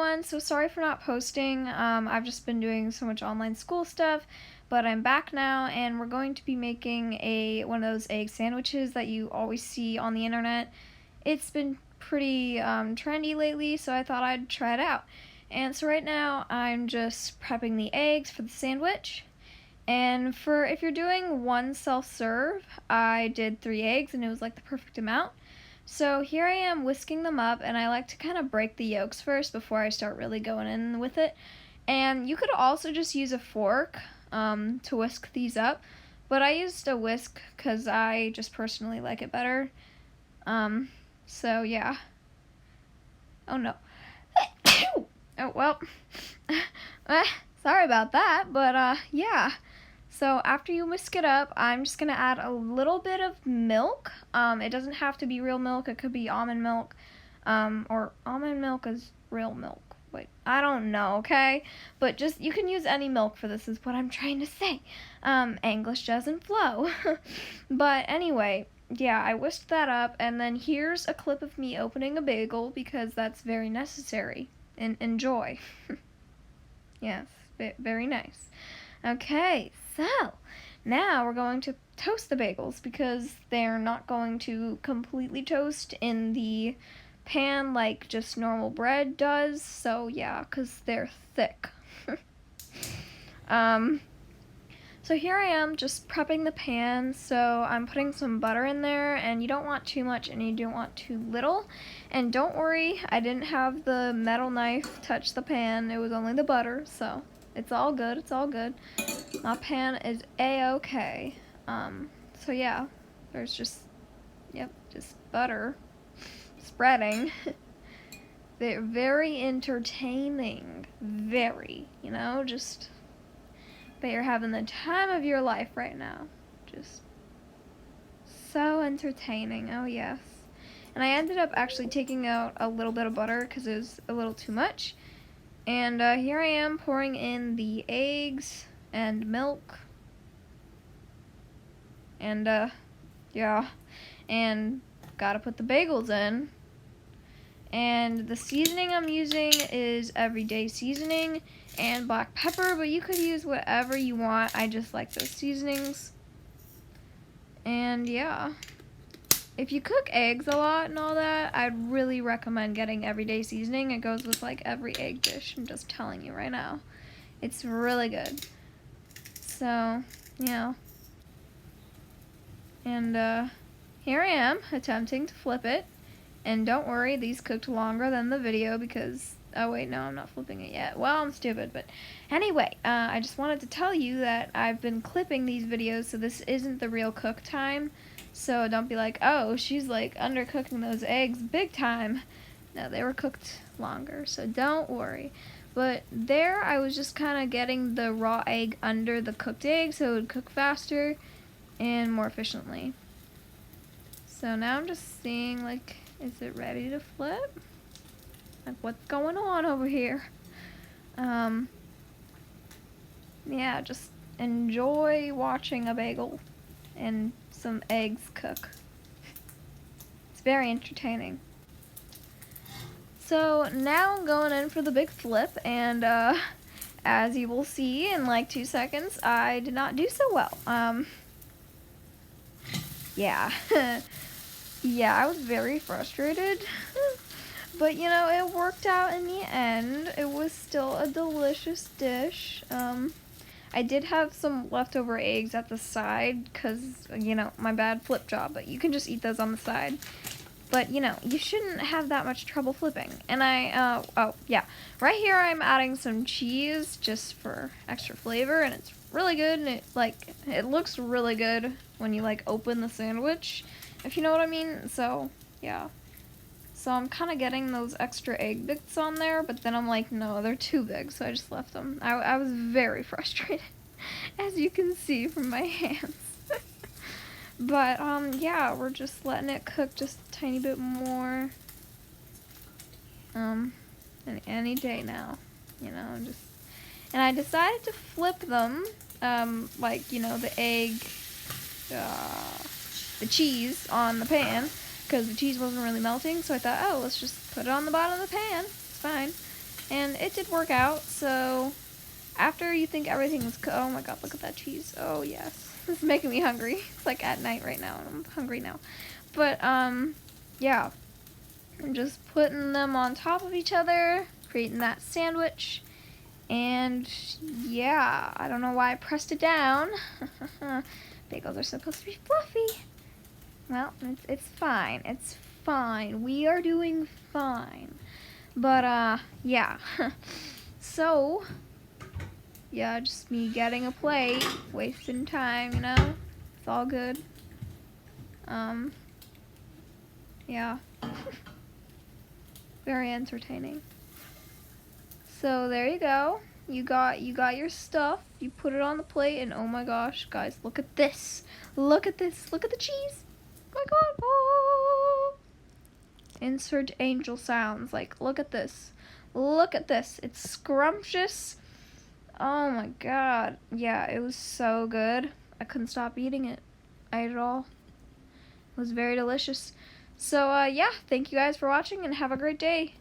everyone. So sorry for not posting. I've just been doing so much online school stuff, but I'm back now and we're going to be making one of those egg sandwiches that you always see on the internet. It's been pretty trendy lately, so I thought I'd try it out. And so right now I'm just prepping the eggs for the sandwich. And if you're doing one self-serve, I did 3 eggs and it was like the perfect amount. So here I am whisking them up, and I like to kind of break the yolks first before I start really going in with it. And you could also just use a fork to whisk these up, but I used a whisk because I just personally like it better. So yeah. Oh no. Oh well. Sorry about that, but yeah. So after you whisk it up, I'm just going to add a little bit of milk. It doesn't have to be real milk. It could be almond milk. Or almond milk is real milk. Wait, I don't know, okay? But just, you can use any milk for this is what I'm trying to say. English doesn't flow. But anyway, yeah, I whisked that up. And then here's a clip of me opening a bagel because that's very necessary. And enjoy. Yes, very nice. Okay, so now we're going to toast the bagels because they're not going to completely toast in the pan like just normal bread does. So yeah, because they're thick. So here I am just prepping the pan. So I'm putting some butter in there, and you don't want too much and you don't want too little. And don't worry, I didn't have the metal knife touch the pan. It was only the butter, so it's all good. It's all good. My pan is a-okay. So yeah, there's just butter spreading. They're very entertaining. Very, just bet you're having the time of your life right now. Just so entertaining. Oh yes. And I ended up actually taking out a little bit of butter because it was a little too much. And here I am pouring in the eggs and milk. And yeah, and gotta put the bagels in. And the seasoning I'm using is everyday seasoning and black pepper, but you could use whatever you want. I just like those seasonings. And yeah, if you cook eggs a lot and all that, I'd really recommend getting everyday seasoning. It goes with like every egg dish. I'm just telling you right now. It's really good. So, yeah. And here I am attempting to flip it. And don't worry, these cooked longer than the video because, oh wait, no, I'm not flipping it yet. Well, I'm stupid, but anyway, I just wanted to tell you that I've been clipping these videos, so this isn't the real cook time. So don't be like, oh, she's like undercooking those eggs big time. No, they were cooked longer, so don't worry. But there, I was just kind of getting the raw egg under the cooked egg so it would cook faster and more efficiently. So now I'm just seeing, like, is it ready to flip? Like, what's going on over here? Yeah, just enjoy watching a bagel and some eggs cook. It's very entertaining. So now I'm going in for the big flip, and as you will see in like 2 seconds, I did not do so well. Yeah. Yeah, I was very frustrated. But, it worked out in the end. It was still a delicious dish. I did have some leftover eggs at the side because, my bad flip job. But you can just eat those on the side. But, you shouldn't have that much trouble flipping. And oh, yeah. Right here I'm adding some cheese just for extra flavor. And it's really good. And it looks really good when you, open the sandwich, if you know what I mean. So, yeah. So I'm kind of getting those extra egg bits on there, but then I'm like, no, they're too big, so I just left them. I was very frustrated, as you can see from my hands. But, yeah, we're just letting it cook just a tiny bit more. Any day now, and I decided to flip them, the egg, the cheese on the pan, because the cheese wasn't really melting, so I thought, oh, let's just put it on the bottom of the pan. It's fine. And it did work out, so after you think everything is oh my god, look at that cheese. Oh yes. This is making me hungry. It's like at night right now and I'm hungry now. But yeah. I'm just putting them on top of each other, creating that sandwich. And yeah, I don't know why I pressed it down. Bagels are supposed to be fluffy. Well, it's fine. It's fine. We are doing fine. But yeah. So yeah, just me getting a plate, wasting time, you know? It's all good. Yeah. Very entertaining. So there you go. You got your stuff. You put it on the plate, and oh my gosh, guys, look at this. Look at this. Look at the cheese. Oh my god. Oh. Insert angel sounds. Like, look at this. Look at this. It's scrumptious. Oh my god. Yeah, it was so good. I couldn't stop eating it. I ate it all. It was very delicious. So, yeah, thank you guys for watching and have a great day.